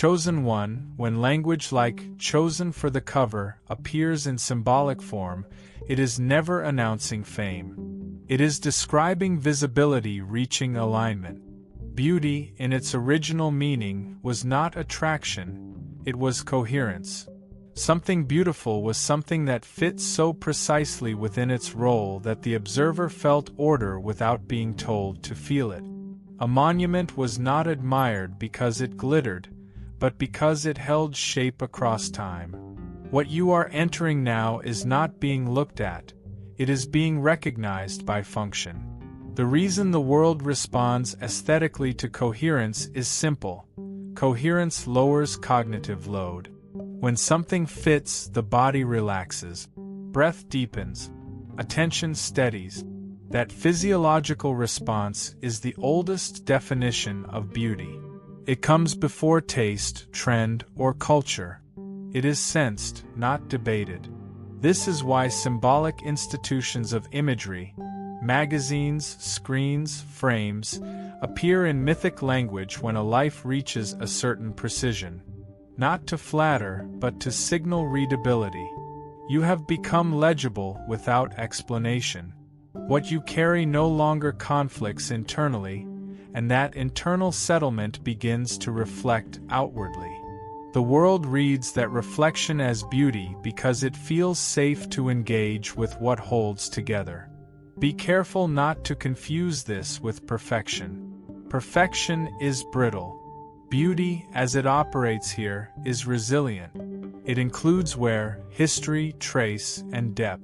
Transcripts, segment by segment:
chosen one, when language like chosen for the cover appears in symbolic form, it is never announcing fame. It is describing visibility reaching alignment. Beauty, in its original meaning, was not attraction, it was coherence. Something beautiful was something that fit so precisely within its role that the observer felt order without being told to feel it. A monument was not admired because it glittered, but because it held shape across time. What you are entering now is not being looked at, it is being recognized by function. The reason the world responds aesthetically to coherence is simple. Coherence lowers cognitive load. When something fits, the body relaxes, breath deepens, attention steadies. That physiological response is the oldest definition of beauty. It comes before taste, trend, or culture. It is sensed, not debated. This is why symbolic institutions of imagery, magazines, screens, frames, appear in mythic language when a life reaches a certain precision. Not to flatter, but to signal readability. You have become legible without explanation. What you carry no longer conflicts internally, and that internal settlement begins to reflect outwardly. The world reads that reflection as beauty because it feels safe to engage with what holds together. Be careful not to confuse this with perfection. Perfection is brittle. Beauty, as it operates here, is resilient. It includes wear, history, trace, and depth.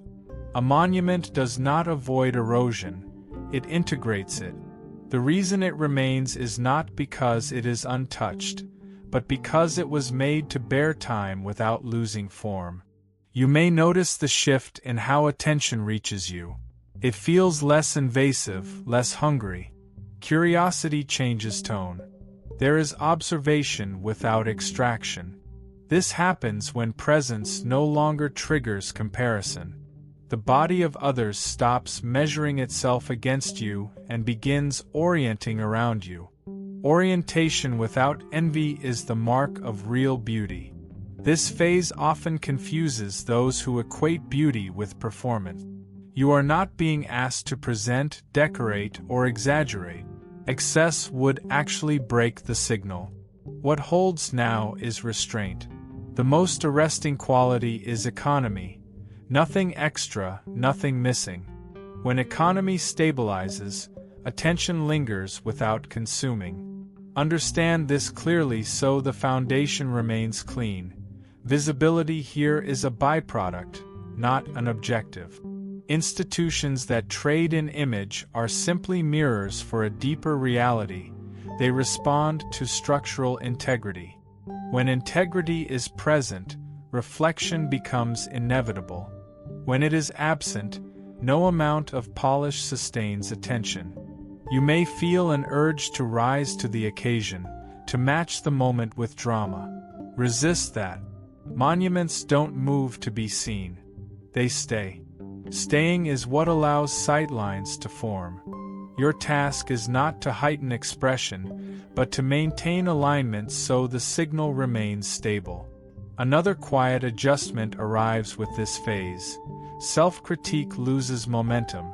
A monument does not avoid erosion, it integrates it. The reason it remains is not because it is untouched, but because it was made to bear time without losing form. You may notice the shift in how attention reaches you. It feels less invasive, less hungry. Curiosity changes tone. There is observation without extraction. This happens when presence no longer triggers comparison. The body of others stops measuring itself against you and begins orienting around you. Orientation without envy is the mark of real beauty. This phase often confuses those who equate beauty with performance. You are not being asked to present, decorate, or exaggerate. Excess would actually break the signal. What holds now is restraint. The most arresting quality is economy. Nothing extra, nothing missing. When economy stabilizes, attention lingers without consuming. Understand this clearly so the foundation remains clean. Visibility here is a byproduct, not an objective. Institutions that trade in image are simply mirrors for a deeper reality. They respond to structural integrity. When integrity is present, reflection becomes inevitable. When it is absent, no amount of polish sustains attention. You may feel an urge to rise to the occasion, to match the moment with drama. Resist that. Monuments don't move to be seen. They stay. Staying is what allows sightlines to form. Your task is not to heighten expression, but to maintain alignment so the signal remains stable. Another quiet adjustment arrives with this phase. Self-critique loses momentum.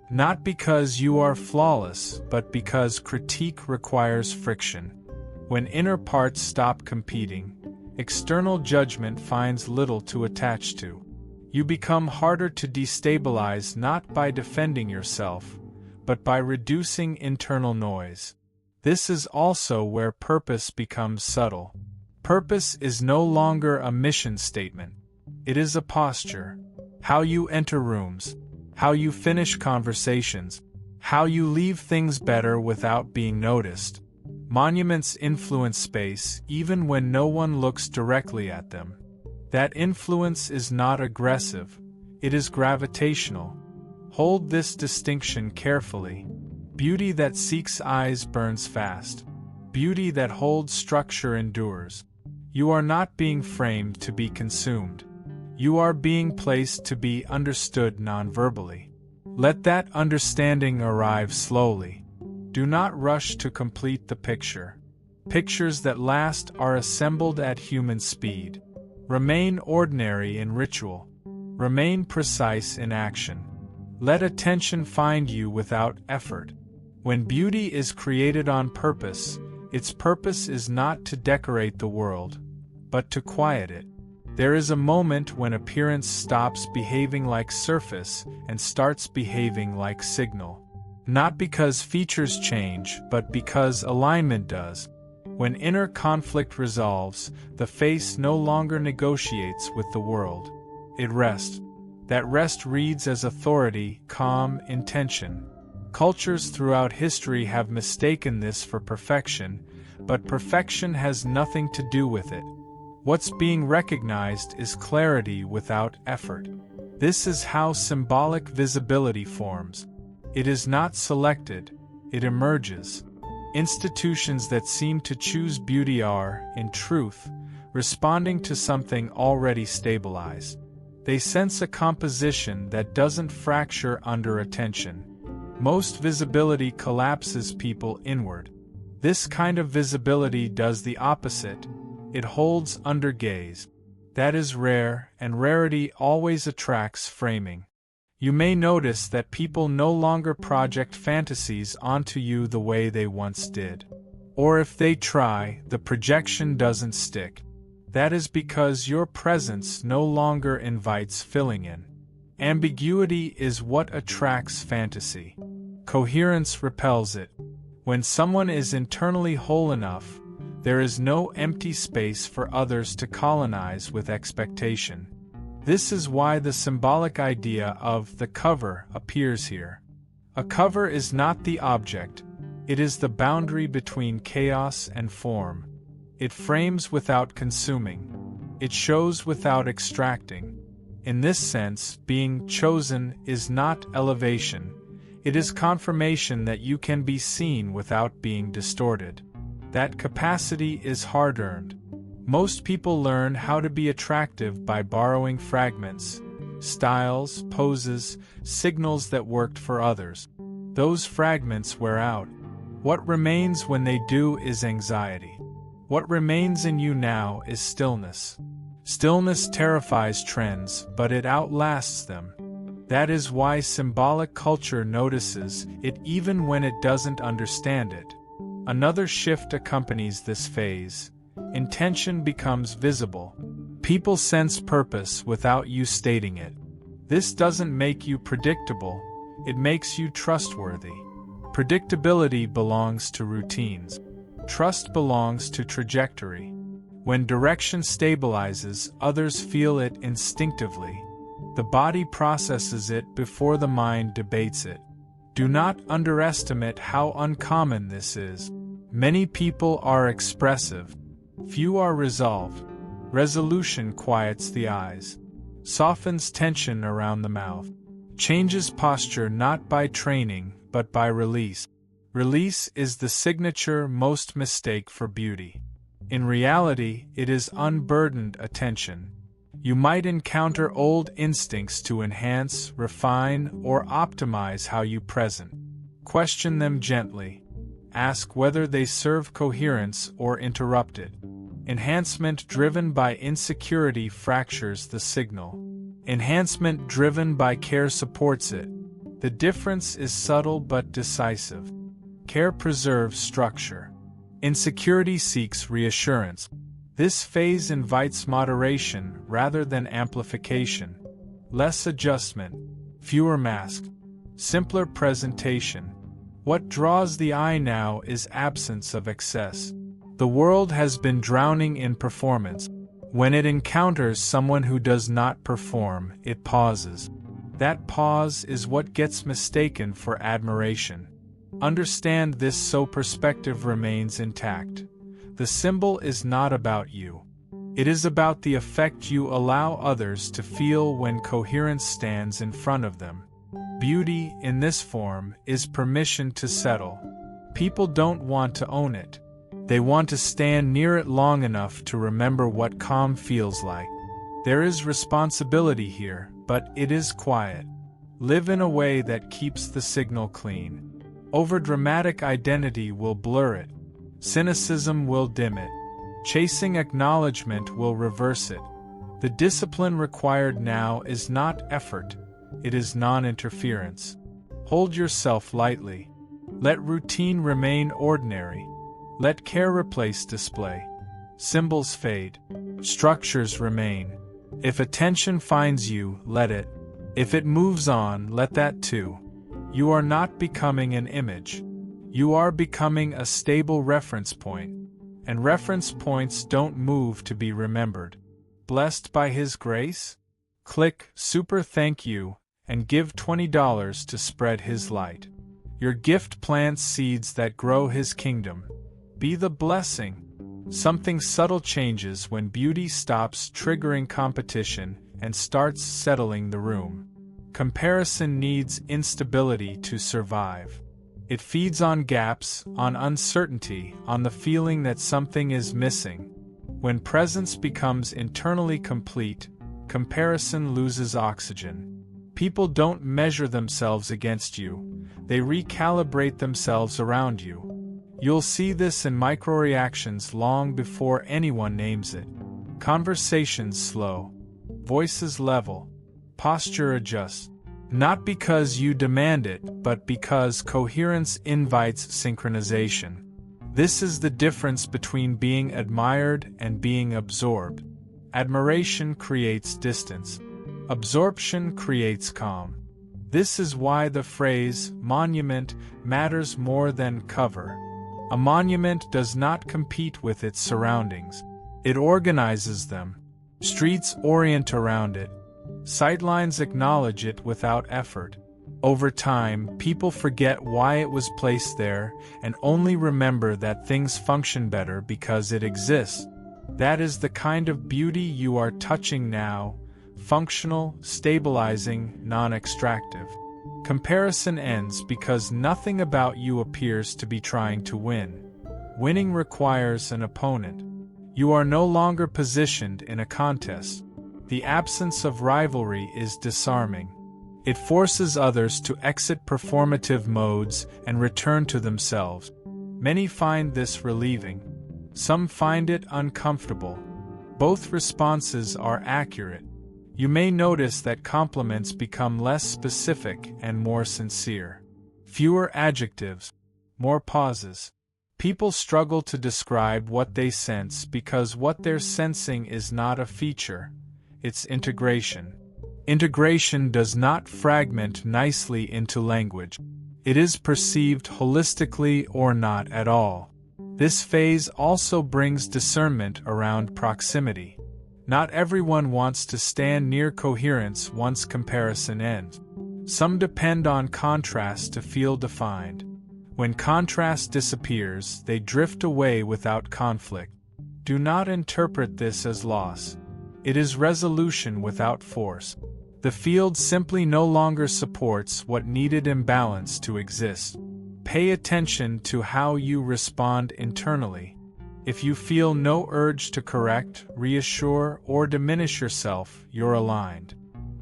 Not because you are flawless, but because critique requires friction. When inner parts stop competing, external judgment finds little to attach to. You become harder to destabilize not by defending yourself, but by reducing internal noise. This is also where purpose becomes subtle. Purpose is no longer a mission statement. It is a posture. How you enter rooms, how you finish conversations, how you leave things better without being noticed. Monuments influence space even when no one looks directly at them. That influence is not aggressive, it is gravitational. Hold this distinction carefully. Beauty that seeks eyes burns fast. Beauty that holds structure endures. You are not being framed to be consumed. You are being placed to be understood non-verbally. Let that understanding arrive slowly. Do not rush to complete the picture. Pictures that last are assembled at human speed. Remain ordinary in ritual. Remain precise in action. Let attention find you without effort. When beauty is created on purpose, its purpose is not to decorate the world, but to quiet it. There is a moment when appearance stops behaving like surface and starts behaving like signal. Not because features change, but because alignment does. When inner conflict resolves, the face no longer negotiates with the world. It rests. That rest reads as authority, calm, intention. Cultures throughout history have mistaken this for perfection, but perfection has nothing to do with it. What's being recognized is clarity without effort. This is how symbolic visibility forms. It is not selected, it emerges. Institutions that seem to choose beauty are, in truth, responding to something already stabilized. They sense a composition that doesn't fracture under attention. Most visibility collapses people inward. This kind of visibility does the opposite. It holds under gaze. That is rare, and rarity always attracts framing. You may notice that people no longer project fantasies onto you the way they once did. Or if they try, the projection doesn't stick. That is because your presence no longer invites filling in. Ambiguity is what attracts fantasy. Coherence repels it. When someone is internally whole enough, there is no empty space for others to colonize with expectation. This is why the symbolic idea of the cover appears here. A cover is not the object, it is the boundary between chaos and form. It frames without consuming. It shows without extracting. In this sense, being chosen is not elevation. It is confirmation that you can be seen without being distorted. That capacity is hard-earned. Most people learn how to be attractive by borrowing fragments, styles, poses, signals that worked for others. Those fragments wear out. What remains when they do is anxiety. What remains in you now is stillness. Stillness terrifies trends, but it outlasts them. That is why symbolic culture notices it even when it doesn't understand it. Another shift accompanies this phase. Intention becomes visible. People sense purpose without you stating it. This doesn't make you predictable, it makes you trustworthy. Predictability belongs to routines. Trust belongs to trajectory. When direction stabilizes, others feel it instinctively. The body processes it before the mind debates it. Do not underestimate how uncommon this is. Many people are expressive. Few are resolved. Resolution quiets the eyes, softens tension around the mouth, changes posture not by training, but by release. Release is the signature most mistake for beauty. In reality, it is unburdened attention. You might encounter old instincts to enhance, refine, or optimize how you present. Question them gently. Ask whether they serve coherence or interrupt it. Enhancement driven by insecurity fractures the signal. Enhancement driven by care supports it. The difference is subtle but decisive. Care preserves structure. Insecurity seeks reassurance. This phase invites moderation rather than amplification. Less adjustment, fewer masks, simpler presentation. What draws the eye now is absence of excess. The world has been drowning in performance. When it encounters someone who does not perform, it pauses. That pause is what gets mistaken for admiration. Understand this so perspective remains intact. The symbol is not about you. It is about the effect you allow others to feel when coherence stands in front of them. Beauty, in this form, is permission to settle. People don't want to own it. They want to stand near it long enough to remember what calm feels like. There is responsibility here, but it is quiet. Live in a way that keeps the signal clean. Overdramatic identity will blur it. Cynicism will dim it. Chasing acknowledgement will reverse it. The discipline required now is not effort, it is non-interference. Hold yourself lightly. Let routine remain ordinary. Let care replace display. Symbols fade. Structures remain. If attention finds you, let it. If it moves on, let that too. You are not becoming an image. You are becoming a stable reference point. And reference points don't move to be remembered. Blessed by His grace? Click Super Thank You and give $20 to spread His light. Your gift plants seeds that grow His kingdom. Be the blessing. Something subtle changes when beauty stops triggering competition and starts settling the room. Comparison needs instability to survive. It feeds on gaps, on uncertainty, on the feeling that something is missing. When presence becomes internally complete, comparison loses oxygen. People don't measure themselves against you, they recalibrate themselves around you. You'll see this in microreactions long before anyone names it. Conversations slow. Voices level. Posture adjusts. Not because you demand it, but because coherence invites synchronization. This is the difference between being admired and being absorbed. Admiration creates distance. Absorption creates calm. This is why the phrase monument matters more than cover. A monument does not compete with its surroundings. It organizes them. Streets orient around it. Sightlines acknowledge it without effort. Over time, people forget why it was placed there and only remember that things function better because it exists. That is the kind of beauty you are touching now, functional, stabilizing, non-extractive. Comparison ends because nothing about you appears to be trying to win. Winning requires an opponent. You are no longer positioned in a contest. The absence of rivalry is disarming. It forces others to exit performative modes and return to themselves. Many find this relieving. Some find it uncomfortable. Both responses are accurate. You may notice that compliments become less specific and more sincere. Fewer adjectives, more pauses. People struggle to describe what they sense because what they're sensing is not a feature, it's integration. Integration does not fragment nicely into language. It is perceived holistically or not at all. This phase also brings discernment around proximity. Not everyone wants to stand near coherence once comparison ends. Some depend on contrast to feel defined. When contrast disappears, they drift away without conflict. Do not interpret this as loss. It is resolution without force. The field simply no longer supports what needed imbalance to exist. Pay attention to how you respond internally. If you feel no urge to correct, reassure, or diminish yourself, you're aligned.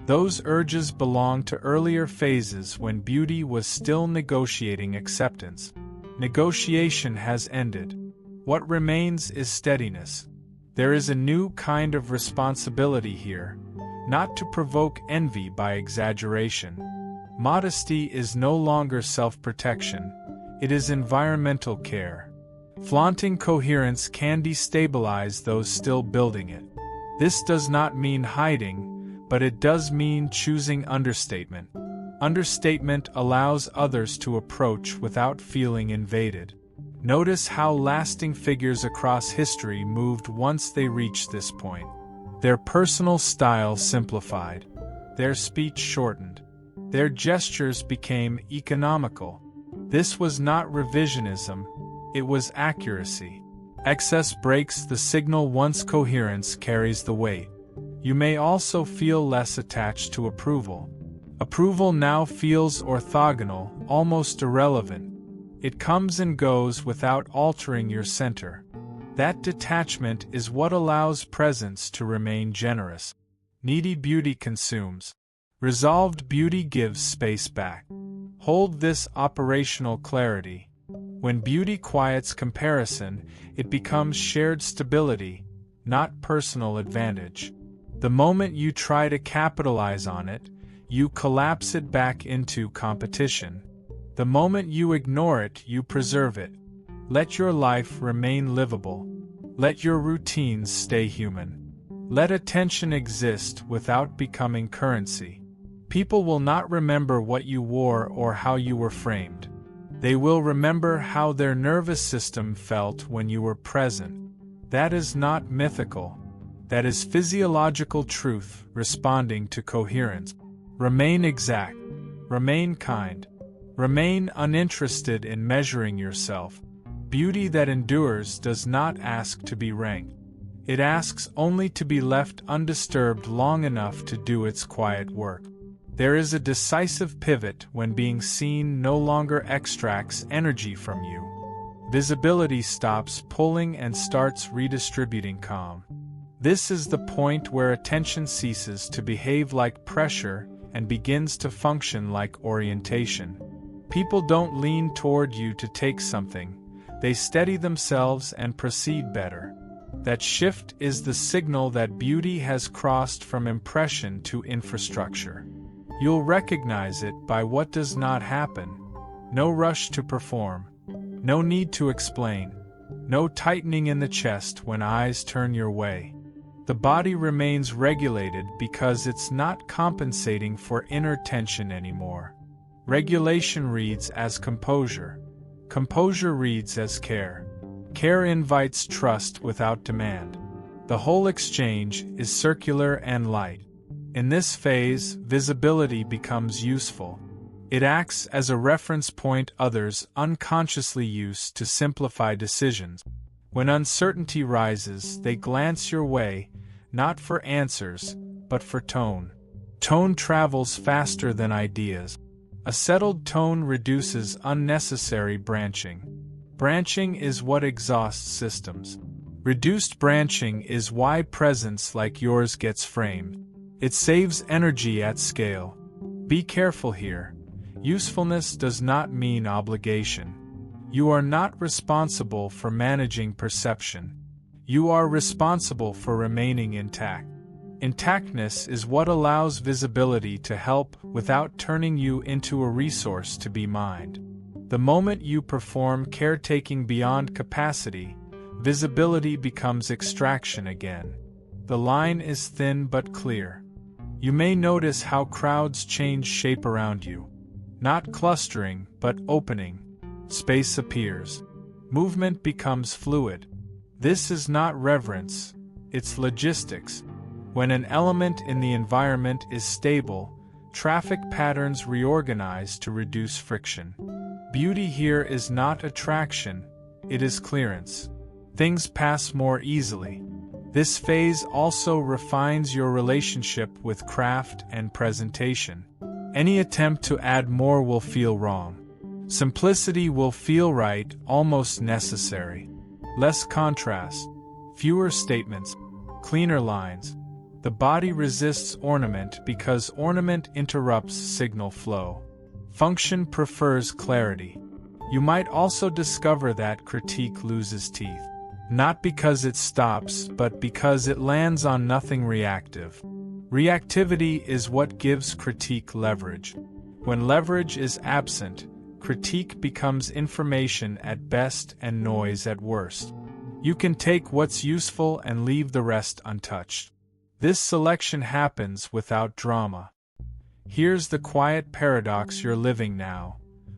Those urges belong to earlier phases when beauty was still negotiating acceptance. Negotiation has ended. What remains is steadiness. There is a new kind of responsibility here, not to provoke envy by exaggeration. Modesty is no longer self-protection, it is environmental care. Flaunting coherence can destabilize those still building it. This does not mean hiding, but it does mean choosing understatement. Understatement allows others to approach without feeling invaded. Notice how lasting figures across history moved once they reached this point. Their personal style simplified. Their speech shortened. Their gestures became economical. This was not revisionism, it was accuracy. Excess breaks the signal once coherence carries the weight. You may also feel less attached to approval. Approval now feels orthogonal, almost irrelevant. It comes and goes without altering your center. That detachment is what allows presence to remain generous. Needy beauty consumes. Resolved beauty gives space back. Hold this operational clarity. When beauty quiets comparison, it becomes shared stability, not personal advantage. The moment you try to capitalize on it, you collapse it back into competition. The moment you ignore it, you preserve it. Let your life remain livable. Let your routines stay human. Let attention exist without becoming currency. People will not remember what you wore or how you were framed. They will remember how their nervous system felt when you were present. That is not mythical. That is physiological truth responding to coherence. Remain exact. Remain kind. Remain uninterested in measuring yourself. Beauty that endures does not ask to be ranked. It asks only to be left undisturbed long enough to do its quiet work. There is a decisive pivot when being seen no longer extracts energy from you. Visibility stops pulling and starts redistributing calm. This is the point where attention ceases to behave like pressure and begins to function like orientation. People don't lean toward you to take something. They steady themselves and proceed better. That shift is the signal that beauty has crossed from impression to infrastructure. You'll recognize it by what does not happen. No rush to perform. No need to explain. No tightening in the chest when eyes turn your way. The body remains regulated because it's not compensating for inner tension anymore. Regulation reads as composure. Composure reads as care. Care invites trust without demand. The whole exchange is circular and light. In this phase, visibility becomes useful. It acts as a reference point others unconsciously use to simplify decisions. When uncertainty rises, they glance your way, not for answers, but for tone. Tone travels faster than ideas. A settled tone reduces unnecessary branching. Branching is what exhausts systems. Reduced branching is why presence like yours gets framed. It saves energy at scale. Be careful here. Usefulness does not mean obligation. You are not responsible for managing perception. You are responsible for remaining intact. Intactness is what allows visibility to help without turning you into a resource to be mined. The moment you perform caretaking beyond capacity, visibility becomes extraction again. The line is thin but clear. You may notice how crowds change shape around you. Not clustering, but opening. Space appears. Movement becomes fluid. This is not reverence, it's logistics. When an element in the environment is stable, traffic patterns reorganize to reduce friction. Beauty here is not attraction, it is clearance. Things pass more easily. This phase also refines your relationship with craft and presentation. Any attempt to add more will feel wrong. Simplicity will feel right, almost necessary. Less contrast, fewer statements, cleaner lines. The body resists ornament because ornament interrupts signal flow. Function prefers clarity. You might also discover that critique loses teeth. Not because it stops, but because it lands on nothing reactive. Reactivity is what gives critique leverage. When leverage is absent, critique becomes information at best and noise at worst. You can take what's useful and leave the rest untouched. This selection happens without drama. Here's the quiet paradox you're living now.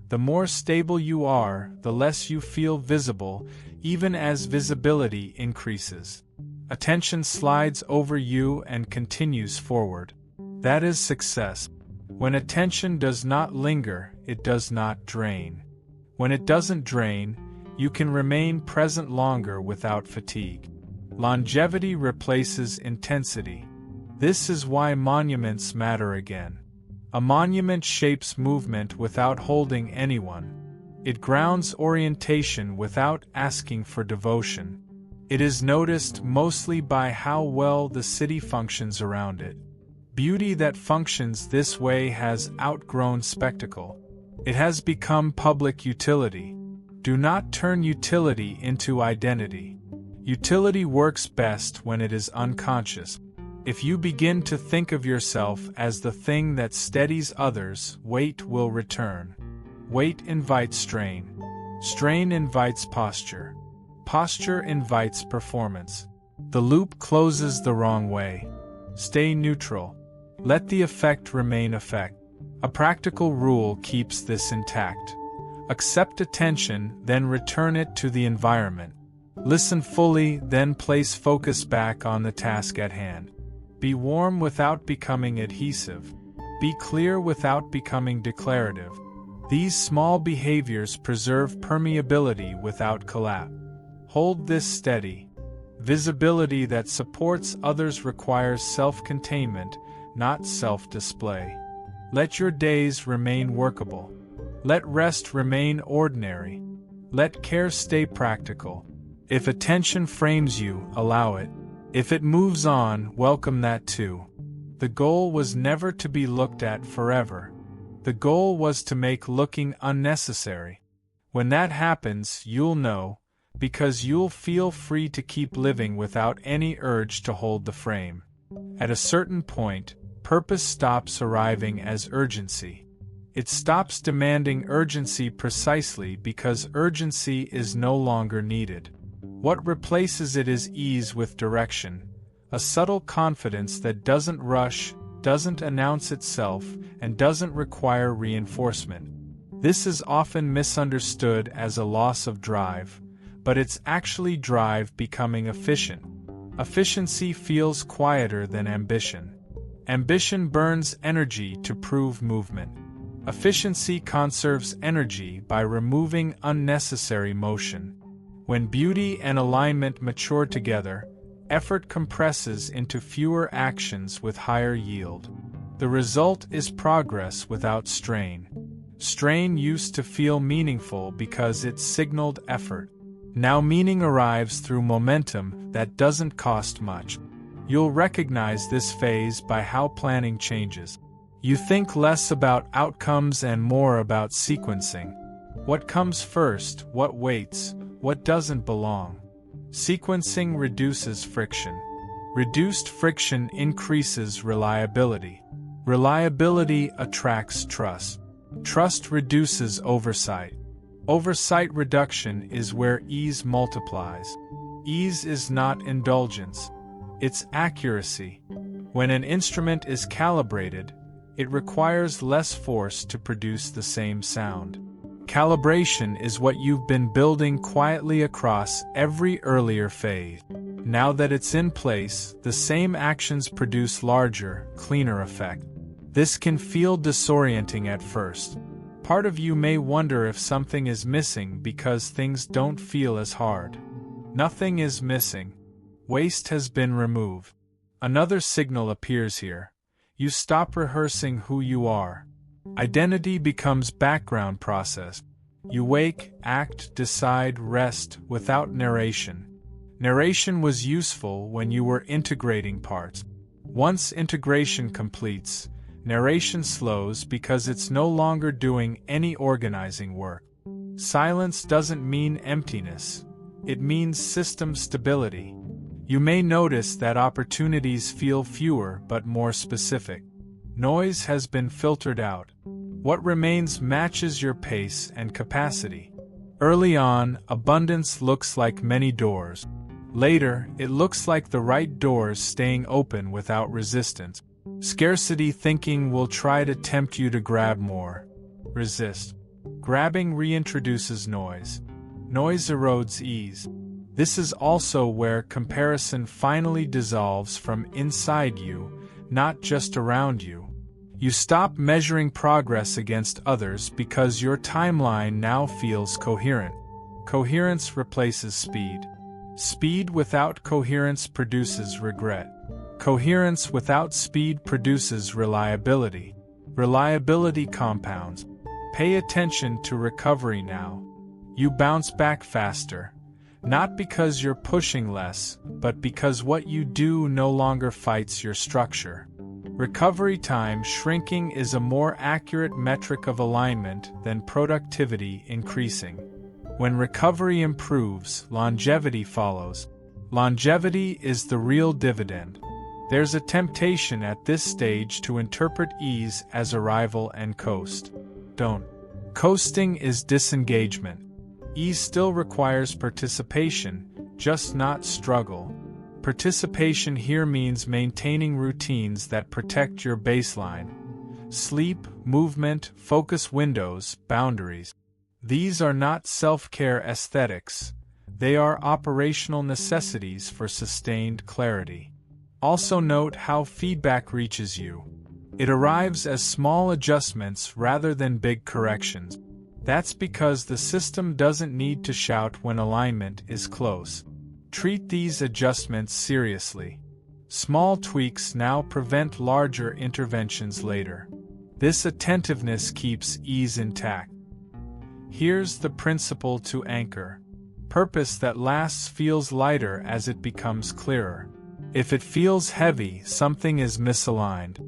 The more stable you are, the less you feel visible, even as visibility increases. Attention slides over you and continues forward. That is success. When attention does not linger, it does not drain. When it doesn't drain, you can remain present longer without fatigue. Longevity replaces intensity. This is why monuments matter again. A monument shapes movement without holding anyone. It grounds orientation without asking for devotion. It is noticed mostly by how well the city functions around it. Beauty that functions this way has outgrown spectacle. It has become public utility. Do not turn utility into identity. Utility works best when it is unconscious. If you begin to think of yourself as the thing that steadies others, weight will return. Weight invites strain. Strain invites posture. Posture invites performance. The loop closes the wrong way. Stay neutral. Let the effect remain effect. A practical rule keeps this intact. Accept attention, then return it to the environment. Listen fully, then place focus back on the task at hand. Be warm without becoming adhesive. Be clear without becoming declarative. These small behaviors preserve permeability without collapse. Hold this steady. Visibility that supports others requires self-containment, not self-display. Let your days remain workable. Let rest remain ordinary. Let care stay practical. If attention frames you, allow it. If it moves on, welcome that too. The goal was never to be looked at forever. The goal was to make looking unnecessary. When that happens, you'll know, because you'll feel free to keep living without any urge to hold the frame. At a certain point, purpose stops arriving as urgency. It stops demanding urgency precisely because urgency is no longer needed. What replaces it is ease with direction, a subtle confidence that doesn't rush, doesn't announce itself, and doesn't require reinforcement. This is often misunderstood as a loss of drive, but it's actually drive becoming efficient. Efficiency feels quieter than ambition. Ambition burns energy to prove movement. Efficiency conserves energy by removing unnecessary motion. When beauty and alignment mature together, effort compresses into fewer actions with higher yield. The result is progress without strain. Strain used to feel meaningful because it signaled effort. Now meaning arrives through momentum that doesn't cost much. You'll recognize this phase by how planning changes. You think less about outcomes and more about sequencing. What comes first, what waits, what doesn't belong. Sequencing reduces friction. Reduced friction increases reliability. Reliability attracts trust. Trust reduces oversight. Oversight reduction is where ease multiplies. Ease is not indulgence. It's accuracy. When an instrument is calibrated, it requires less force to produce the same sound. Calibration is what you've been building quietly across every earlier phase. Now that it's in place, the same actions produce larger, cleaner effect. This can feel disorienting at first. Part of you may wonder if something is missing because things don't feel as hard. Nothing is missing. Waste has been removed. Another signal appears here. You stop rehearsing who you are. Identity becomes background process. You wake, act, decide, rest without narration. Narration was useful when you were integrating parts. Once integration completes, narration slows because it's no longer doing any organizing work. Silence doesn't mean emptiness. It means system stability. You may notice that opportunities feel fewer but more specific. Noise has been filtered out. What remains matches your pace and capacity. Early on, abundance looks like many doors. Later, it looks like the right doors staying open without resistance. Scarcity thinking will try to tempt you to grab more. Resist. Grabbing reintroduces noise. Noise erodes ease. This is also where comparison finally dissolves from inside you, not just around you. You stop measuring progress against others because your timeline now feels coherent. Coherence replaces speed. Speed without coherence produces regret. Coherence without speed produces reliability. Reliability compounds. Pay attention to recovery now. You bounce back faster. Not because you're pushing less, but because what you do no longer fights your structure. Recovery time shrinking is a more accurate metric of alignment than productivity increasing. When recovery improves, longevity follows. Longevity is the real dividend. There's a temptation at this stage to interpret ease as arrival and coast. Don't. Coasting is disengagement. Ease still requires participation, just not struggle. Participation here means maintaining routines that protect your baseline. Sleep, movement, focus windows, boundaries. These are not self-care aesthetics. They are operational necessities for sustained clarity. Also note how feedback reaches you. It arrives as small adjustments rather than big corrections. That's because the system doesn't need to shout when alignment is close. Treat these adjustments seriously. Small tweaks now prevent larger interventions later. This attentiveness keeps ease intact. Here's the principle to anchor. Purpose that lasts feels lighter as it becomes clearer. If it feels heavy, something is misaligned.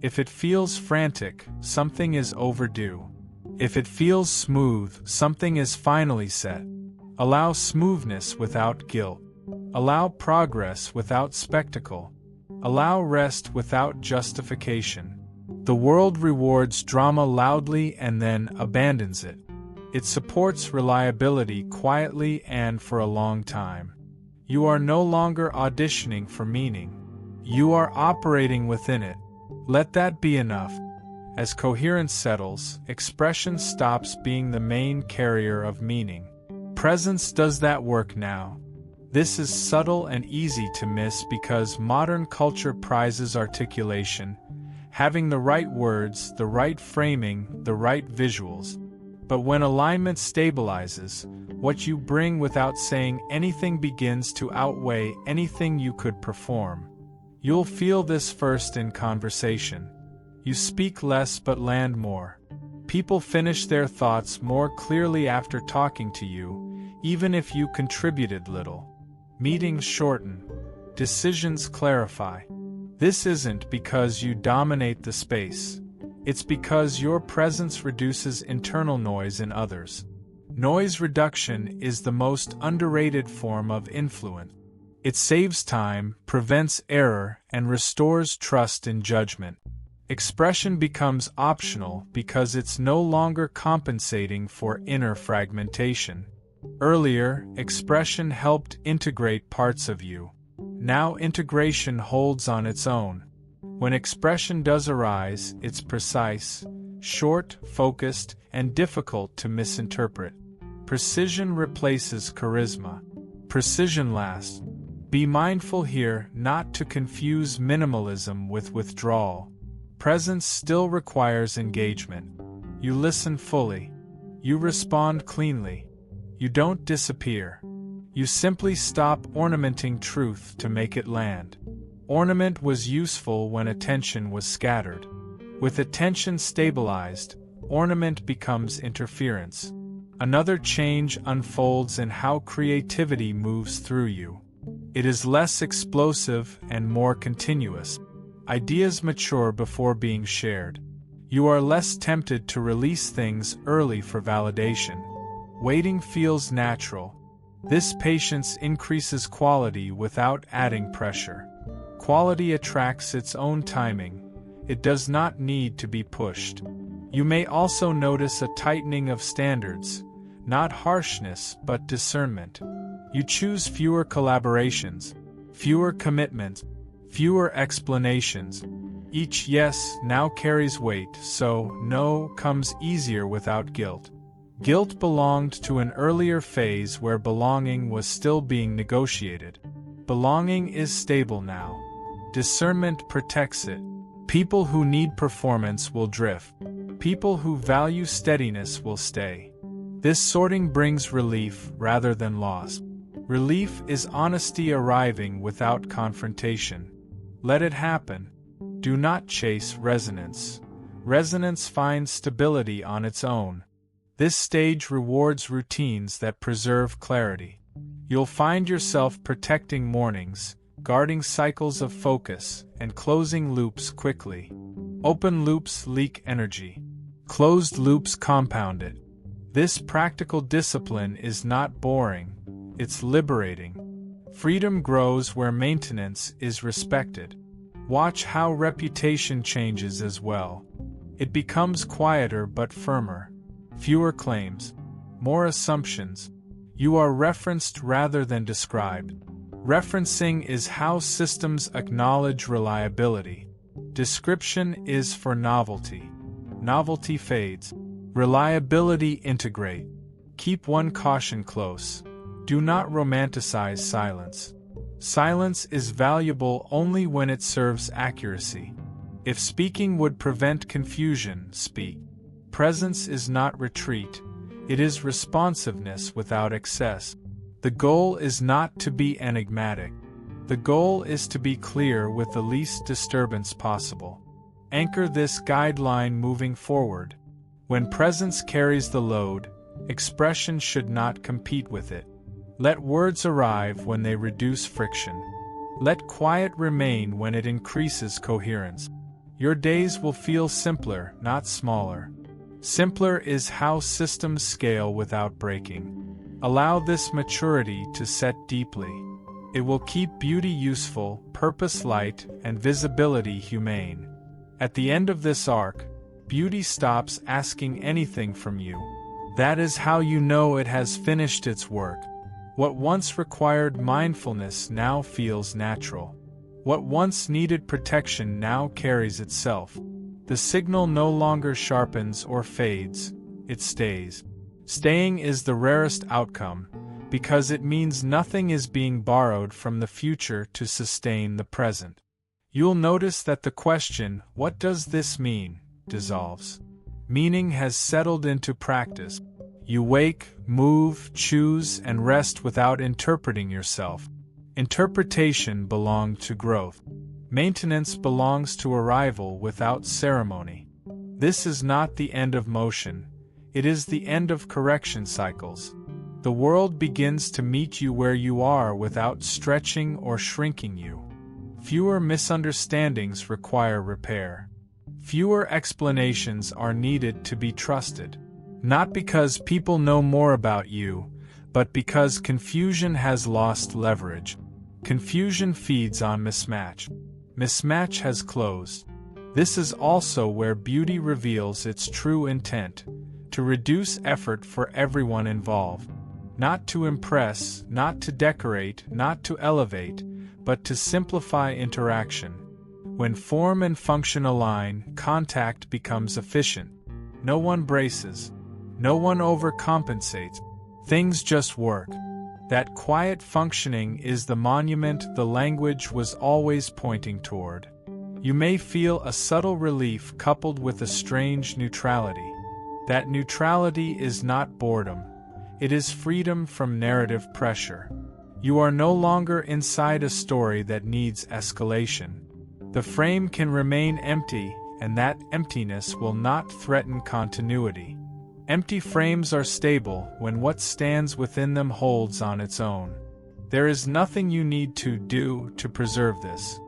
If it feels frantic, something is overdue. If it feels smooth, something is finally set. Allow smoothness without guilt. Allow progress without spectacle. Allow rest without justification. The world rewards drama loudly and then abandons it. It supports reliability quietly and for a long time. You are no longer auditioning for meaning. You are operating within it. Let that be enough. As coherence settles, expression stops being the main carrier of meaning. Presence does that work now. This is subtle and easy to miss because modern culture prizes articulation, having the right words, the right framing, the right visuals. But when alignment stabilizes, what you bring without saying anything begins to outweigh anything you could perform. You'll feel this first in conversation. You speak less but land more. People finish their thoughts more clearly after talking to you, even if you contributed little. Meetings shorten. Decisions clarify. This isn't because you dominate the space. It's because your presence reduces internal noise in others. Noise reduction is the most underrated form of influence. It saves time, prevents error, and restores trust in judgment. Expression becomes optional because it's no longer compensating for inner fragmentation. Earlier, expression helped integrate parts of you. Now integration holds on its own. When expression does arise, it's precise, short, focused, and difficult to misinterpret. Precision replaces charisma. Precision lasts. Be mindful here not to confuse minimalism with withdrawal. Presence still requires engagement. You listen fully. You respond cleanly. You don't disappear. You simply stop ornamenting truth to make it land. Ornament was useful when attention was scattered. With attention stabilized, ornament becomes interference. Another change unfolds in how creativity moves through you. It is less explosive and more continuous. Ideas mature before being shared. You are less tempted to release things early for validation. Waiting feels natural. This patience increases quality without adding pressure. Quality attracts its own timing. It does not need to be pushed. You may also notice a tightening of standards, not harshness but discernment. You choose fewer collaborations, fewer commitments, fewer explanations. Each yes now carries weight, so no comes easier without guilt. Guilt belonged to an earlier phase where belonging was still being negotiated. Belonging is stable now. Discernment protects it. People who need performance will drift. People who value steadiness will stay. This sorting brings relief rather than loss. Relief is honesty arriving without confrontation. Let it happen. Do not chase resonance. Resonance finds stability on its own. This stage rewards routines that preserve clarity. You'll find yourself protecting mornings, guarding cycles of focus, and closing loops quickly. Open loops leak energy. Closed loops compound it. This practical discipline is not boring, it's liberating. Freedom grows where maintenance is respected. Watch how reputation changes as well. It becomes quieter but firmer. Fewer claims, more assumptions. You are referenced rather than described. Referencing is how systems acknowledge reliability. Description is for novelty. Novelty fades. Reliability integrate. Keep one caution close. Do not romanticize silence. Silence is valuable only when it serves accuracy. If speaking would prevent confusion, speak. Presence is not retreat. It is responsiveness without excess. The goal is not to be enigmatic. The goal is to be clear with the least disturbance possible. Anchor this guideline moving forward. When presence carries the load, expression should not compete with it. Let words arrive when they reduce friction. Let quiet remain when it increases coherence. Your days will feel simpler, not smaller. Simpler is how systems scale without breaking. Allow this maturity to set deeply. It will keep beauty useful, purpose light, and visibility humane. At the end of this arc, beauty stops asking anything from you. That is how you know it has finished its work. What once required mindfulness now feels natural. What once needed protection now carries itself. The signal no longer sharpens or fades, it stays. Staying is the rarest outcome, because it means nothing is being borrowed from the future to sustain the present. You'll notice that the question, "What does this mean?" dissolves. Meaning has settled into practice. You wake, move, choose, and rest without interpreting yourself. Interpretation belongs to growth. Maintenance belongs to arrival without ceremony. This is not the end of motion. It is the end of correction cycles. The world begins to meet you where you are without stretching or shrinking you. Fewer misunderstandings require repair. Fewer explanations are needed to be trusted. Not because people know more about you, but because confusion has lost leverage. Confusion feeds on mismatch. Mismatch has closed. This is also where beauty reveals its true intent, to reduce effort for everyone involved. Not to impress, not to decorate, not to elevate, but to simplify interaction. When form and function align, contact becomes efficient. No one braces. No one overcompensates. Things just work. That quiet functioning is the monument the language was always pointing toward. You may feel a subtle relief coupled with a strange neutrality. That neutrality is not boredom. It is freedom from narrative pressure. You are no longer inside a story that needs escalation. The frame can remain empty, and that emptiness will not threaten continuity. Empty frames are stable when what stands within them holds on its own. There is nothing you need to do to preserve this.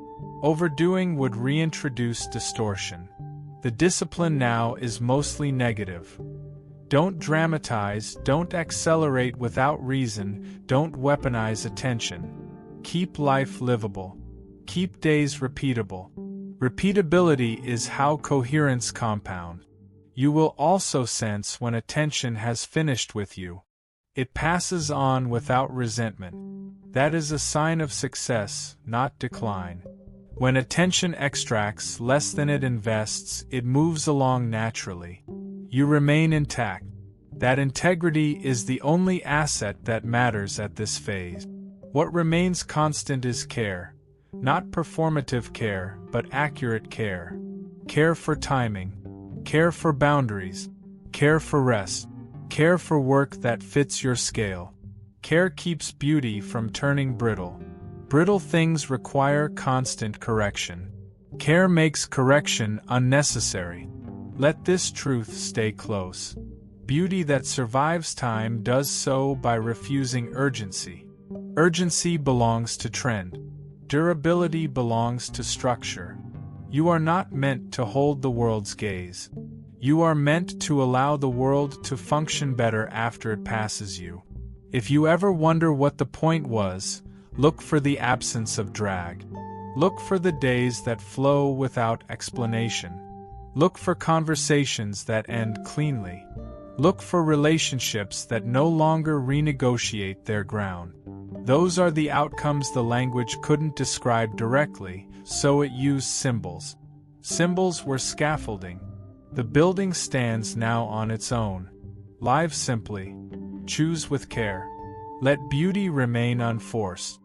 Overdoing would reintroduce distortion. The discipline now is mostly negative. Don't dramatize, don't accelerate without reason, don't weaponize attention. Keep life livable. Keep days repeatable. Repeatability is how coherence compounds. You will also sense when attention has finished with you. It passes on without resentment. That is a sign of success, not decline. When attention extracts less than it invests, it moves along naturally. You remain intact. That integrity is the only asset that matters at this phase. What remains constant is care. Not performative care, but accurate care. Care for timing. Care for boundaries. Care for rest. Care for work that fits your scale. Care keeps beauty from turning brittle. Brittle things require constant correction. Care makes correction unnecessary. Let this truth stay close. Beauty that survives time does so by refusing urgency. Urgency belongs to trend. Durability belongs to structure. You are not meant to hold the world's gaze. You are meant to allow the world to function better after it passes you. If you ever wonder what the point was, look for the absence of drag. Look for the days that flow without explanation. Look for conversations that end cleanly. Look for relationships that no longer renegotiate their ground. Those are the outcomes the language couldn't describe directly, so it used symbols. Symbols were scaffolding. The building stands now on its own. Live simply. Choose with care. Let beauty remain unforced.